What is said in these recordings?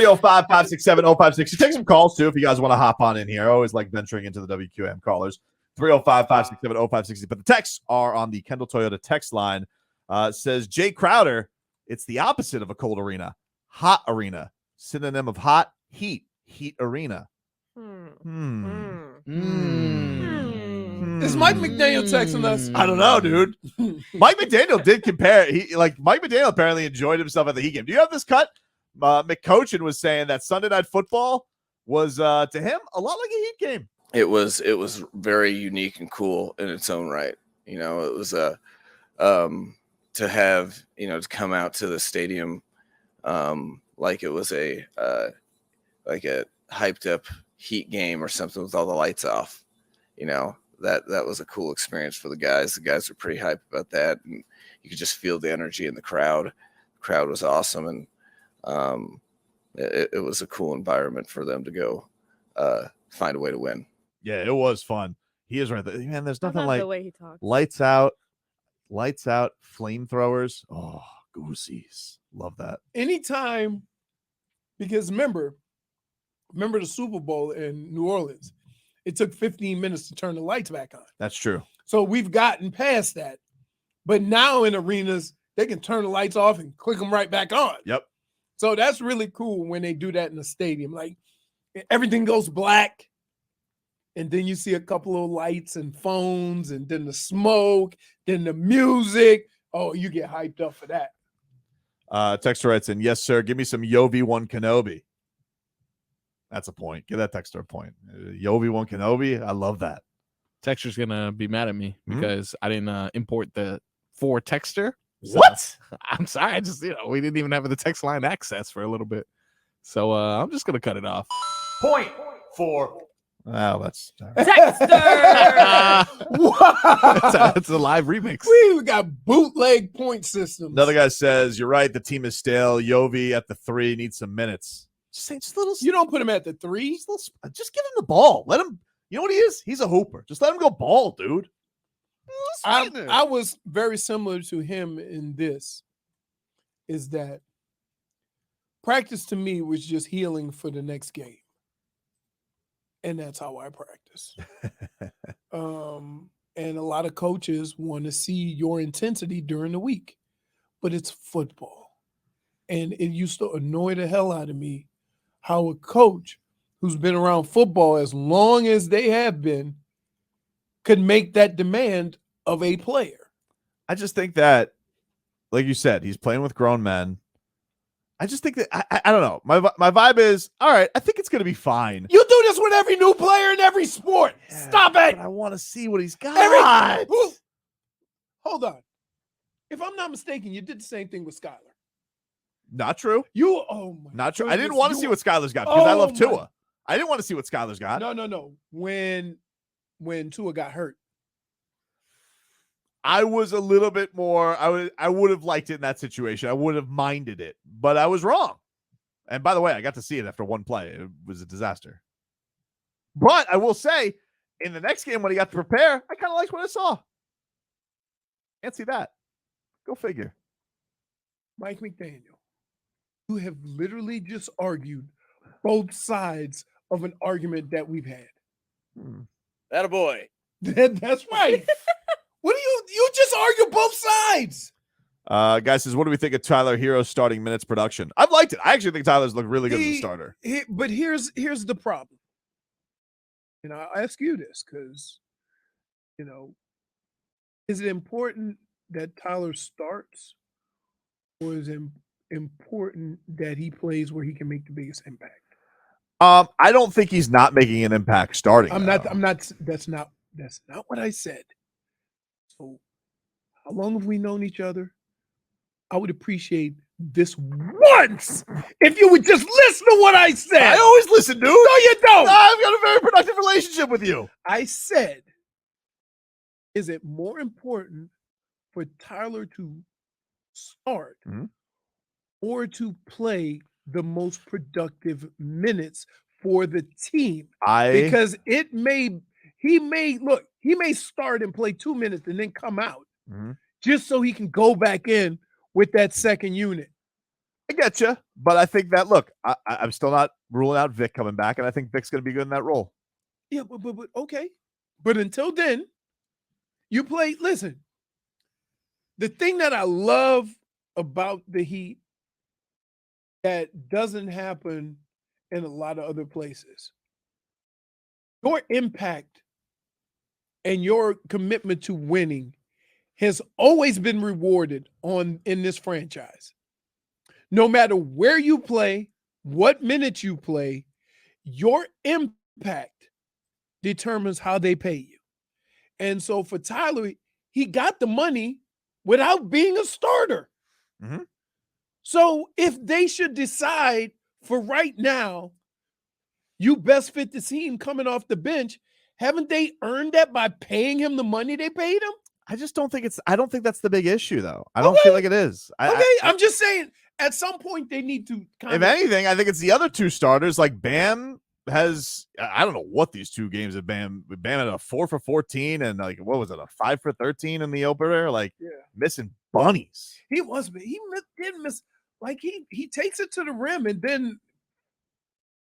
305-567-0560. Take some calls, too, if you guys want to hop on in here. I always like venturing into the WQM callers. 305-567-0560. But the texts are on the Kendall Toyota text line. Says Jay Crowder, it's the opposite of a cold arena. Hot arena. Synonym of hot, heat. Heat arena. Is Mike McDaniel texting us? I don't know, dude. Mike McDaniel did compare. Mike McDaniel apparently enjoyed himself at the Heat game. Do you have this cut? McCochin was saying that Sunday Night Football was to him a lot like a Heat game. It was very unique and cool in its own right. It was to have to come out to the stadium like it was a hyped up Heat game or something with all the lights off. That was a cool experience for the guys. The guys were pretty hyped about that, and you could just feel the energy in the crowd. The crowd was awesome, and it was a cool environment for them to go find a way to win. Yeah, it was fun. He is right there. Man, there's nothing like the way he talks. lights out, flamethrowers. Oh, goosies. Love that. Anytime, because remember the Super Bowl in New Orleans. It took 15 minutes to turn the lights back on. That's true. So we've gotten past that. But now in arenas, they can turn the lights off and click them right back on. Yep. So that's really cool when they do that in the stadium. Like everything goes black. And then you see a couple of lights and phones and then the smoke, then the music. Oh, you get hyped up for that. Texter writes in, yes, sir. Give me some Yovi1 Kenobi. That's a point. Give that texter a point. Yovi1 Kenobi. I love that. Texter's going to be mad at me because I didn't import the 4 texter. So, what? I'm sorry. I just, we didn't even have the text line access for a little bit. So I'm just going to cut it off. Point for. Oh, that's Texter. It's a live remix. We got bootleg point systems. Another guy says, you're right. The team is stale. Yovi at the 3 needs some minutes. Just little. You don't put him at the 3. Just give him the ball. Let him. You know what he is? He's a hooper. Just let him go ball, dude. I was very similar to him in this. Is that practice to me was just healing for the next game, and that's how I practice. And a lot of coaches want to see your intensity during the week, but it's football, and it used to annoy the hell out of me how a coach who's been around football as long as they have been could make that demand of a player. I just think that, like you said, he's playing with grown men. I just think that, I don't know. My vibe is, all right, I think it's going to be fine. You do this with every new player in every sport. Yeah, stop it. I want to see what he's got. Hold on. If I'm not mistaken, you did the same thing with Skylar. Not true. Not true. I didn't want to see what Skylar's got because I love Tua. I didn't want to see what Skylar's got. No. When Tua got hurt, I was a little bit more. I would have liked it in that situation. I would have minded it, but I was wrong. And by the way, I got to see it after one play. It was a disaster. But I will say, in the next game when he got to prepare, I kind of liked what I saw. Can't see that. Go figure. Mike McDaniel, you have literally just argued both sides of an argument that we've had. Attaboy. That's right. What do you just argue both sides? Guy says, what do we think of Tyler Herro's starting minutes production? I've liked it. I actually think Tyler's looked really good as a starter. But here's the problem. I'll ask you this because, is it important that Tyler starts, or is it important that he plays where he can make the biggest impact? I don't think he's not making an impact starting. That's not what I said. So how long have we known each other? I would appreciate this once if you would just listen to what I said. I always listen, dude. No, you don't. I've got a very productive relationship with you. I said, is it more important for Tyler to start or to play the most productive minutes for the team? Because he may start and play 2 minutes and then come out just so he can go back in with that second unit. I get you, but I think that look, I'm still not ruling out Vic coming back, and I think Vic's going to be good in that role. Yeah, but okay. But until then, you play. Listen, the thing that I love about the Heat that doesn't happen in a lot of other places, your impact and your commitment to winning has always been rewarded in this franchise. No matter where you play, what minutes you play, your impact determines how they pay you. And so for Tyler, he got the money without being a starter. Mhm. So if they should decide for right now, you best fit the team coming off the bench, haven't they earned that by paying him the money they paid him? I just don't think I don't think that's the big issue, though. I don't feel like it is. I'm just saying, at some point they need to If anything, I think it's the other two starters. Like Bam has, I don't know what these two games of Bam had a 4 for 14 and like what was it, a 5 for 13 in the opener? Like missing bunnies. He didn't miss. Like he takes it to the rim and then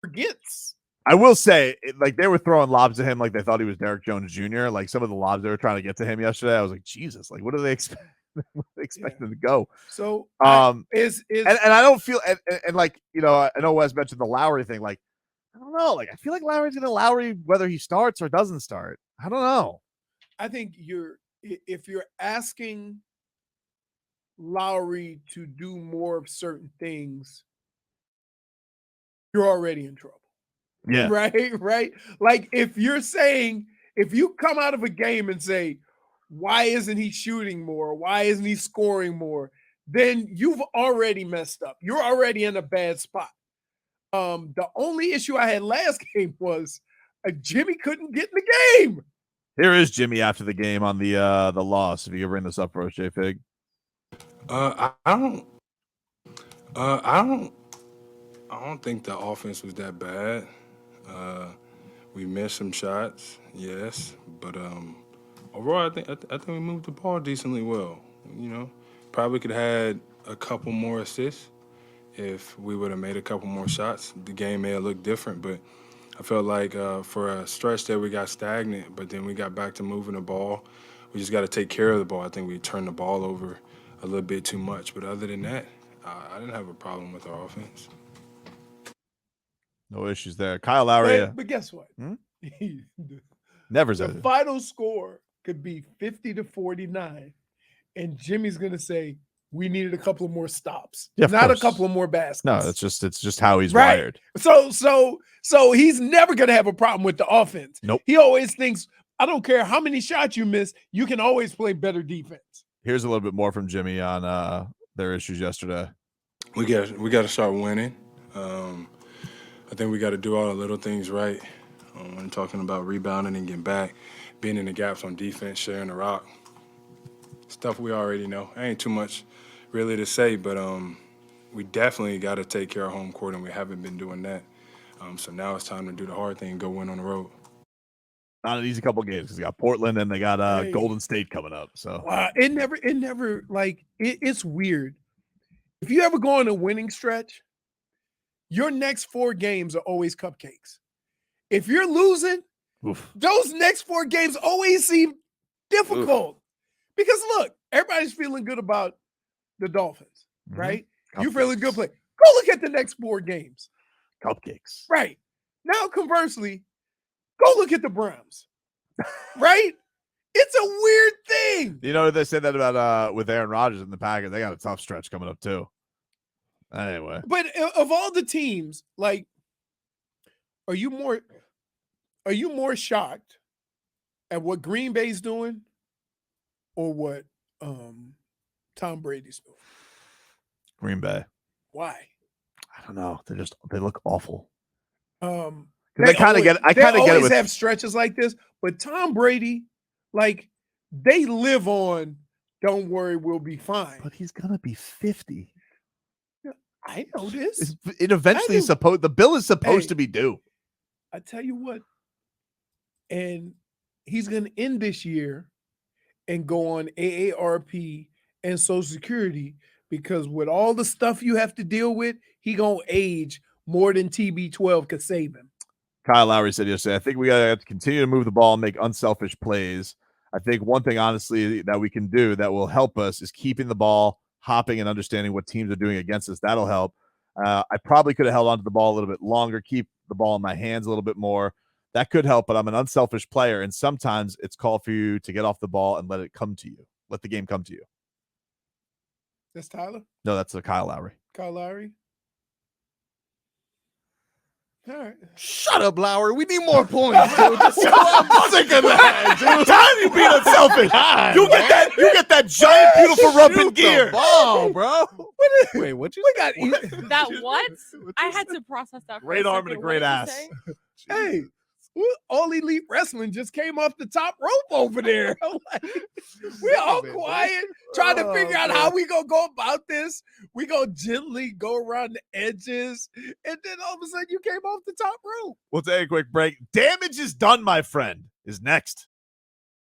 forgets. I will say, like they were throwing lobs at him like they thought he was Derek Jones Jr. Like some of the lobs they were trying to get to him yesterday, I was like, Jesus, like what do they expect? What do they expect him to go? So, and I don't feel and like I know Wes mentioned the Lowry thing. Like I don't know. Like I feel like Lowry's gonna Lowry whether he starts or doesn't start. I don't know. I think if you're asking Lowry to do more of certain things, you're already in trouble. Yeah. Right. Like if you come out of a game and say, why isn't he shooting more? Why isn't he scoring more? Then you've already messed up. You're already in a bad spot. The only issue I had last game was Jimmy couldn't get in the game. Here is Jimmy after the game on the loss. If you could bring this up for us, J Pig. I don't think the offense was that bad. We missed some shots, yes, but overall, I think we moved the ball decently well. Probably could have had a couple more assists if we would have made a couple more shots. The game may have looked different, but I felt like for a stretch there we got stagnant, but then we got back to moving the ball. We just got to take care of the ball. I think we turned the ball over a little bit too much, but other than that, I didn't have a problem with our offense. No issues there. Kyle Lowry. But guess what? Never The said it. final score could be 50-49, and Jimmy's gonna say we needed a couple of more stops, Yeah, of not course. a couple of more baskets. No, it's just how he's wired. So he's never gonna have a problem with the offense. Nope. He always thinks, I don't care how many shots you miss, you can always play better defense. Here's a little bit more from Jimmy on their issues yesterday. We got to start winning. I think we got to do all the little things right. When talking about rebounding and getting back, being in the gaps on defense, sharing the rock, stuff we already know. Ain't too much really to say, but we definitely got to take care of home court, and we haven't been doing that. So now it's time to do the hard thing and go win on the road. Not an easy couple games because they got Portland and they got Golden State coming up. So it never like it's weird. If you ever go on a winning stretch, your next 4 games are always cupcakes. If you're losing, those next 4 games always seem difficult. Because look, everybody's feeling good about the Dolphins, right? You feeling good play. Go look at the next 4 games. Cupcakes. Right. Now, conversely, go look at the Browns. Right? It's a weird thing. You know, they said that about with Aaron Rodgers in the Packers. They got a tough stretch coming up too. Anyway. But of all the teams, like, are you more shocked at what Green Bay's doing or what Tom Brady's doing? Green Bay. Why? I don't know. They look awful. They kind of get it with have stretches like this, but Tom Brady, like, they live on, don't worry, we'll be fine. But he's gonna be 50. I know this. It eventually the bill is supposed to be due. I tell you what, and he's gonna end this year and go on AARP and Social Security because with all the stuff you have to deal with, he gonna age more than TB12 could save him. Kyle Lowry said yesterday, I think we got to continue to move the ball and make unselfish plays. I think one thing, honestly, that we can do that will help us is keeping the ball hopping and understanding what teams are doing against us. That'll help. I probably could have held onto the ball a little bit longer, keep the ball in my hands a little bit more. That could help, but I'm an unselfish player, and sometimes it's called for you to get off the ball and let it come to you. Let the game come to you. That's Tyler? No, that's a Kyle Lowry. Kyle Lowry? All right. Shut up, Lowry. We need more points, dude. I'm sick of that, dude. Time you being unselfish. God, You get that giant, beautiful rump in Shoot the gear. ball, bro. Wait, what you We got That what? I had to process that. For Great a arm and a second. great What did you ass. say? Hey, All Elite Wrestling just came off the top rope over there. Like, we all quiet, trying to figure out how we gonna go about this. We gonna gently go around the edges, and then all of a sudden you came off the top rope. We'll take a quick break. Damage is done, my friend, is next.